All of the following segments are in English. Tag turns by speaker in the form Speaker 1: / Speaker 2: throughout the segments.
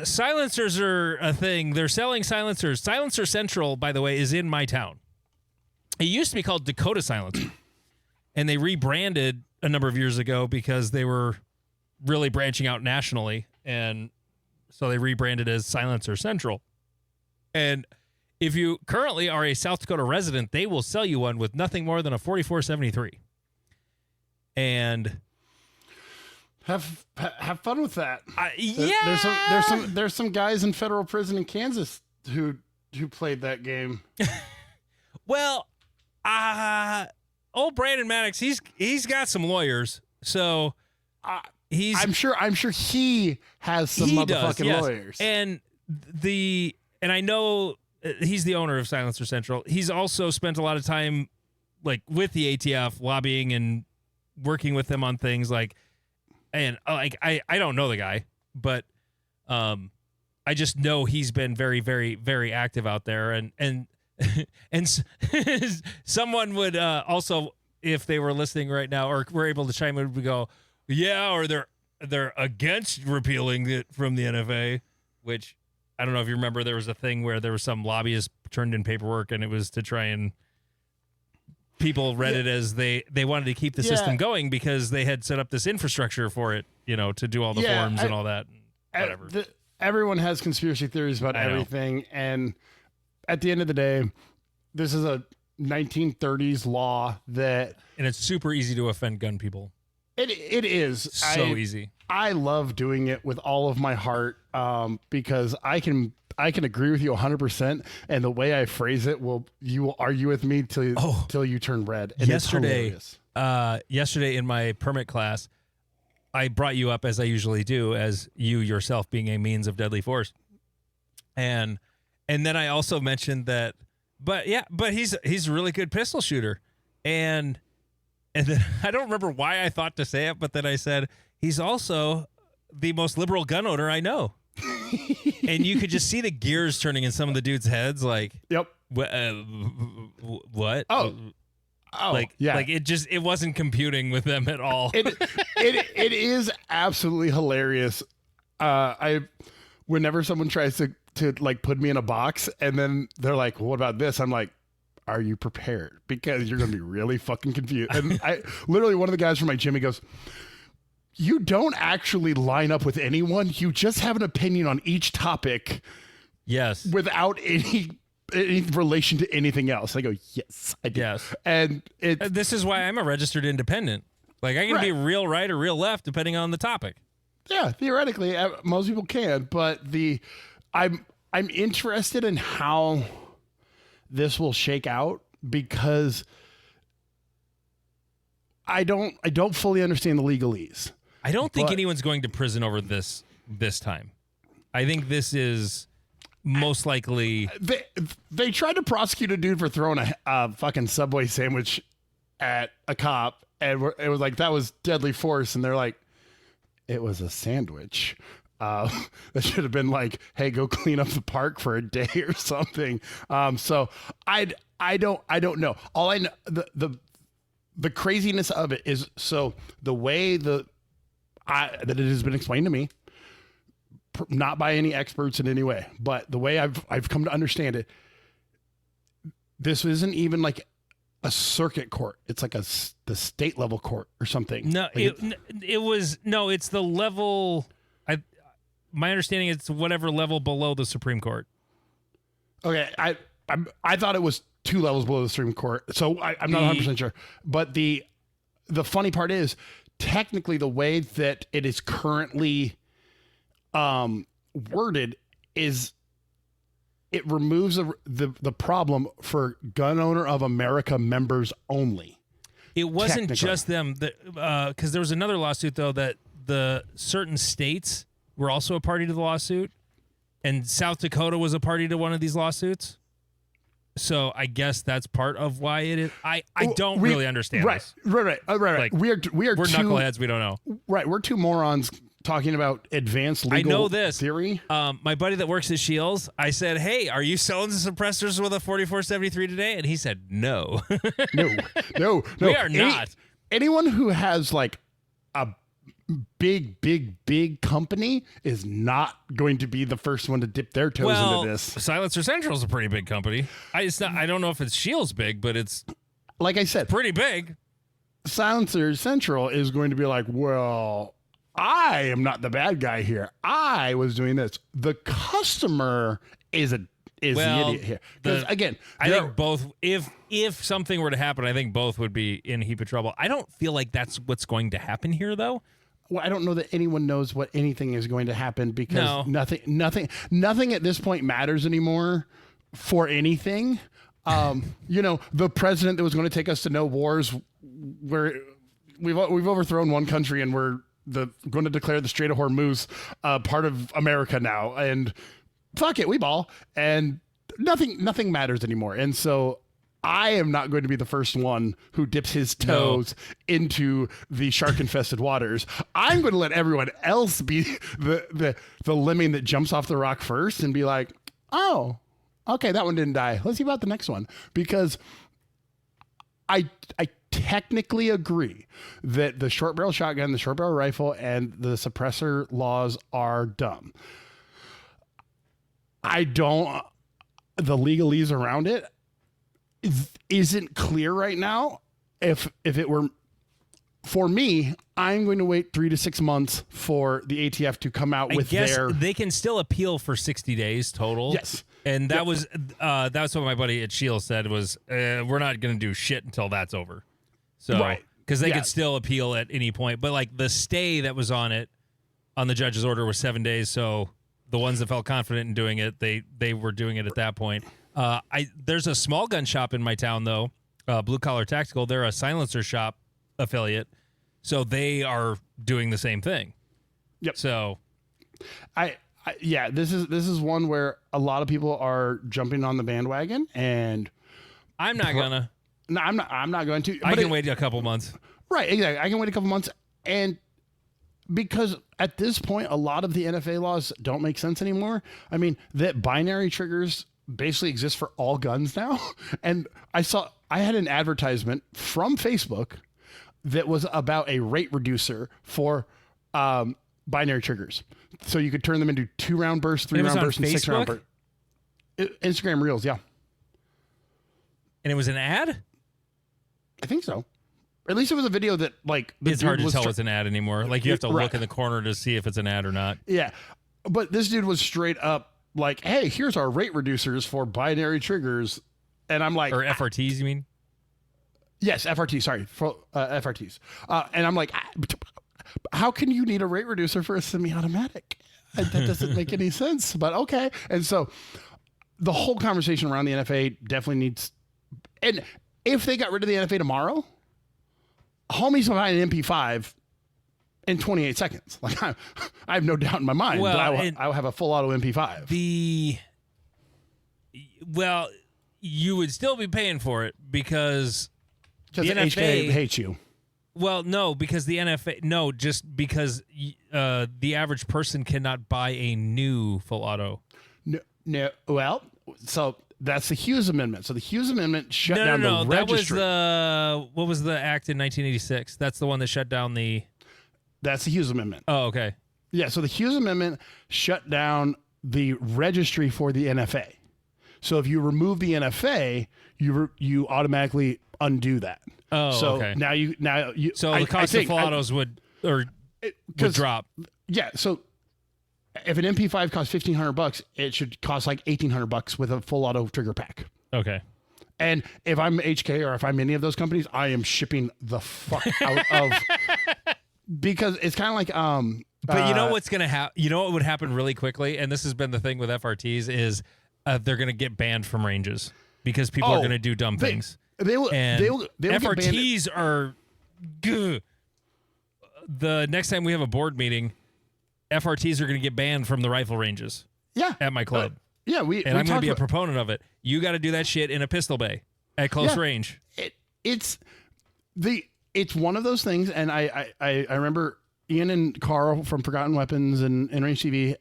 Speaker 1: Silencers are a thing. They're selling silencers. Silencer Central, by the way, is in my town. It used to be called Dakota Silencer, and they rebranded a number of years ago because they were really branching out nationally, and so they rebranded as Silencer Central. And if you currently are a South Dakota resident, they will sell you one with nothing more than a 4473. And
Speaker 2: have fun with that.
Speaker 1: Yeah,
Speaker 2: there's some guys in federal prison in Kansas who played that game.
Speaker 1: Well, old Brandon Maddox, he's got some lawyers, so I'm
Speaker 2: sure he has some motherfucking lawyers.
Speaker 1: And I know he's the owner of Silencer Central. He's also spent a lot of time like with the ATF lobbying and working with them on things like. And like I don't know the guy, but I just know he's been very, very, very active out there. And someone would also, if they were listening right now or were able to chime in, would go, yeah, or they're against repealing it from the NFA, which I don't know if you remember. There was a thing where there was some lobbyist turned in paperwork, and it was to try and. People read it as they wanted to keep the system going because they had set up this infrastructure for it, to do all the forms and all that. And whatever.
Speaker 2: Everyone has conspiracy theories about everything. And at the end of the day, this is a 1930s law and
Speaker 1: it's super easy to offend gun people.
Speaker 2: It is.
Speaker 1: So easy.
Speaker 2: I love doing it with all of my heart because I can agree with you 100%, and the way I phrase it you will argue with me till you turn red. And
Speaker 1: yesterday in my permit class, I brought you up as I usually do, as you yourself being a means of deadly force, and then I also mentioned that, but he's a really good pistol shooter, and then I don't remember why I thought to say it, but then I said he's also the most liberal gun owner I know. And you could just see the gears turning in some of the dudes' heads, like,
Speaker 2: yep,
Speaker 1: what? Like it wasn't computing with them at all.
Speaker 2: It is absolutely hilarious. Whenever someone tries to like put me in a box, and then they're like, well, "What about this?" I'm like, "Are you prepared? Because you're gonna be really fucking confused." And literally one of the guys from my gym, he goes, you don't actually line up with anyone. You just have an opinion on each topic.
Speaker 1: Yes.
Speaker 2: Without any relation to anything else. I go, yes, I do.
Speaker 1: Yes.
Speaker 2: And
Speaker 1: this is why I'm a registered independent. Like I can be real right or real left depending on the topic.
Speaker 2: Yeah, theoretically, most people can. But I'm interested in how this will shake out because I don't fully understand the legalese.
Speaker 1: I don't think anyone's going to prison over this time. I think this is most likely.
Speaker 2: They tried to prosecute a dude for throwing a fucking Subway sandwich at a cop, and it was like that was deadly force, and they're like, it was a sandwich. That should have been like, hey, go clean up the park for a day or something. So I don't know. All I know the craziness of it is, so the way that it has been explained to me, not by any experts in any way, but the way I've come to understand it, this isn't even like a circuit court. It's like the state level court or something.
Speaker 1: No,
Speaker 2: like
Speaker 1: it's the level. My understanding is whatever level below the Supreme Court.
Speaker 2: Okay, I thought it was 2 levels below the Supreme Court, so I'm not 100% sure. But the funny part is, technically, the way that it is currently worded is it removes the problem for Gun Owner of America members only.
Speaker 1: It wasn't just them, because there was another lawsuit though that the certain states were also a party to the lawsuit, and South Dakota was a party to one of these lawsuits. So I guess that's part of why it is. I don't really understand this.
Speaker 2: Right.
Speaker 1: Like,
Speaker 2: we're
Speaker 1: knuckleheads. We don't know.
Speaker 2: Right. We're two morons talking about advanced legal theory.
Speaker 1: My buddy that works at Shields, I said, hey, are you selling the suppressors with a 4473 today? And he said, no.
Speaker 2: No.
Speaker 1: We are not.
Speaker 2: Anyone who has like a big company is not going to be the first one to dip their toes into this.
Speaker 1: Silencer Central is a pretty big company. I don't know if it's Shield's big, but it's
Speaker 2: like I said,
Speaker 1: pretty big.
Speaker 2: Silencer Central is going to be like, well, I am not the bad guy here. I was doing this. The customer is the idiot here. Because again,
Speaker 1: I think both. If something were to happen, I think both would be in a heap of trouble. I don't feel like that's what's going to happen here, though.
Speaker 2: Well, I don't know that anyone knows what anything is going to happen because nothing at this point matters anymore for anything. The president that was going to take us to no wars, where we've overthrown one country and we're going to declare the Strait of Hormuz part of America now, and fuck it, we ball, and nothing matters anymore. And so I am not going to be the first one who dips his toes into the shark-infested waters. I'm going to let everyone else be the lemming that jumps off the rock first and be like, oh, okay, that one didn't die. Let's see about the next one. Because I technically agree that the short barrel shotgun, the short barrel rifle, and the suppressor laws are dumb. The legalese around it isn't clear right now. If it were for me, I'm going to wait 3 to 6 months for the ATF to come out with their.
Speaker 1: They can still appeal for 60 days total.
Speaker 2: Yes,
Speaker 1: and that's what my buddy at Shield said was we're not going to do shit until that's over. So because they could still appeal at any point, but like the stay that was on the judge's order was 7 days. So the ones that felt confident in doing it, they were doing it at that point. There's a small gun shop in my town though, Blue Collar Tactical. They're a silencer shop affiliate, so they are doing the same thing.
Speaker 2: Yep.
Speaker 1: So,
Speaker 2: this is one where a lot of people are jumping on the bandwagon, and
Speaker 1: I'm not gonna.
Speaker 2: No, I'm not going to.
Speaker 1: I can wait a couple months.
Speaker 2: Right, exactly. I can wait a couple months, and because at this point, a lot of the NFA laws don't make sense anymore. I mean, that binary triggers basically exist for all guns now. And I had an advertisement from Facebook that was about a rate reducer for binary triggers. So you could turn them into 2-round bursts, 3-round bursts, and 6-round bursts. Instagram Reels, yeah.
Speaker 1: And it was an ad?
Speaker 2: I think so. Or at least it was a video that, like,
Speaker 1: it's hard to tell it's an ad anymore. Like, you have to look in the corner to see if it's an ad or not.
Speaker 2: Yeah. But this dude was straight up like, hey, here's our rate reducers for binary triggers. And I'm like...
Speaker 1: Or FRTs, you mean?
Speaker 2: Yes, FRT, sorry. For FRTs. And I'm like, how can you need a rate reducer for a semi-automatic? That doesn't make any sense, but okay. And so the whole conversation around the NFA definitely needs... And if they got rid of the NFA tomorrow, homies will find an MP5 in 28 seconds. Like, I have no doubt in my mind that I will have a full auto MP5.
Speaker 1: You would still be paying for it because the
Speaker 2: NFA hates you.
Speaker 1: Well, no, because the NFA, just because the average person cannot buy a new full auto.
Speaker 2: No. Well, so that's the Hughes Amendment. So the Hughes Amendment shut down the registry.
Speaker 1: What was the act in 1986? That's the one that shut down the...
Speaker 2: That's the Hughes Amendment.
Speaker 1: Oh, okay.
Speaker 2: Yeah, so the Hughes Amendment shut down the registry for the NFA. So if you remove the NFA, you automatically undo that.
Speaker 1: Oh,
Speaker 2: so
Speaker 1: okay.
Speaker 2: Now you
Speaker 1: so the cost of full autos would drop.
Speaker 2: Yeah, so if an MP5 costs $1,500, it should cost like $1,800 with a full auto trigger pack.
Speaker 1: Okay.
Speaker 2: And if I'm HK or if I'm any of those companies, I am shipping the fuck out of... Because it's kind of like...
Speaker 1: but you know what's going to happen? You know what would happen really quickly? And this has been the thing with FRTs is they're going to get banned from ranges because people are going to do dumb things.
Speaker 2: They will
Speaker 1: FRTs are... The next time we have a board meeting, FRTs are going to get banned from the rifle ranges.
Speaker 2: Yeah.
Speaker 1: At my club.
Speaker 2: I'm going
Speaker 1: to be a proponent of it. You got to do that shit in a pistol bay at close range.
Speaker 2: It's one of those things, and I remember Ian and Carl from Forgotten Weapons and Range TV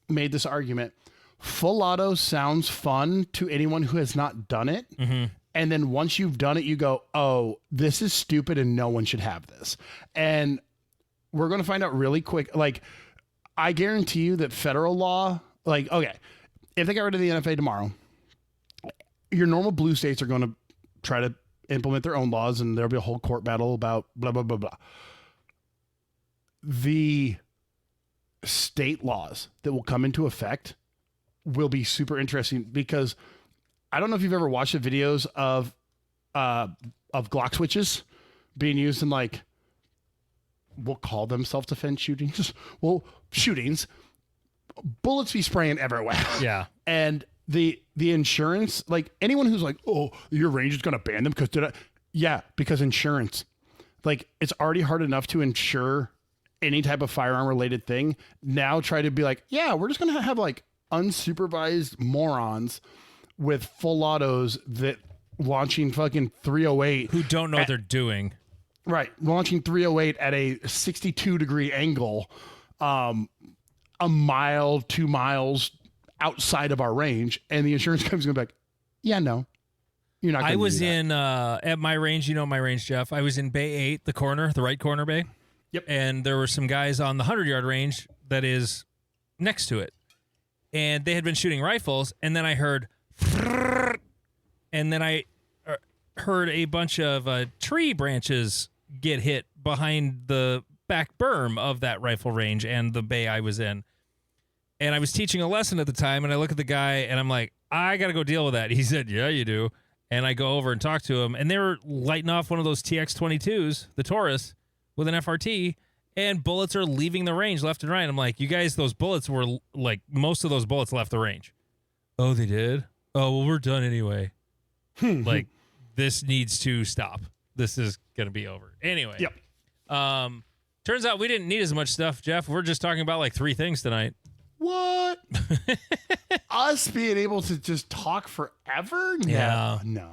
Speaker 2: made this argument. Full auto sounds fun to anyone who has not done it. Mm-hmm. And then once you've done it, you go, oh, this is stupid and no one should have this. And we're going to find out really quick. Like, I guarantee you that federal law, like, okay, if they got rid of the NFA tomorrow, your normal blue states are going to try to implement their own laws, and there'll be a whole court battle about blah, blah, blah, blah. The state laws that will come into effect will be super interesting, because I don't know if you've ever watched the videos of Glock switches being used in, like, we'll call them self-defense shootings. Well, shootings, bullets be spraying everywhere.
Speaker 1: Yeah.
Speaker 2: And the insurance, like, anyone who's like, oh, your range is going to ban them because because insurance, like, it's already hard enough to insure any type of firearm related thing. Now try to be like, yeah, we're just going to have like unsupervised morons with full autos that launching fucking 308
Speaker 1: who don't know what they're doing.
Speaker 2: Right. Launching 308 at a 62-degree angle, a mile, 2 miles outside of our range. And the insurance company's going to be like, yeah, no, you're not going to
Speaker 1: I was
Speaker 2: do that.
Speaker 1: in, at my range, you know my range, Jeff. I was in Bay 8, the right corner bay.
Speaker 2: Yep.
Speaker 1: And there were some guys on the 100-yard range that is next to it. And they had been shooting rifles. And then I heard, and then I heard a bunch of tree branches get hit behind the back berm of that rifle range and the bay I was in. And I was teaching a lesson at the time, and I look at the guy, and I'm like, I got to go deal with that. He said, yeah, you do. And I go over and talk to him, and they were lighting off one of those TX-22s, the Taurus, with an FRT, and bullets are leaving the range left and right. I'm like, you guys, those bullets were, like, most of those bullets left the range. Oh, they did? Oh, well, we're done anyway. Like, this needs to stop. This is going to be over. Anyway.
Speaker 2: Yep.
Speaker 1: Turns out we didn't need as much stuff, Jeff. We're just talking about like 3 things tonight.
Speaker 2: What? Us being able to just talk forever? No.
Speaker 1: Yeah.
Speaker 2: No.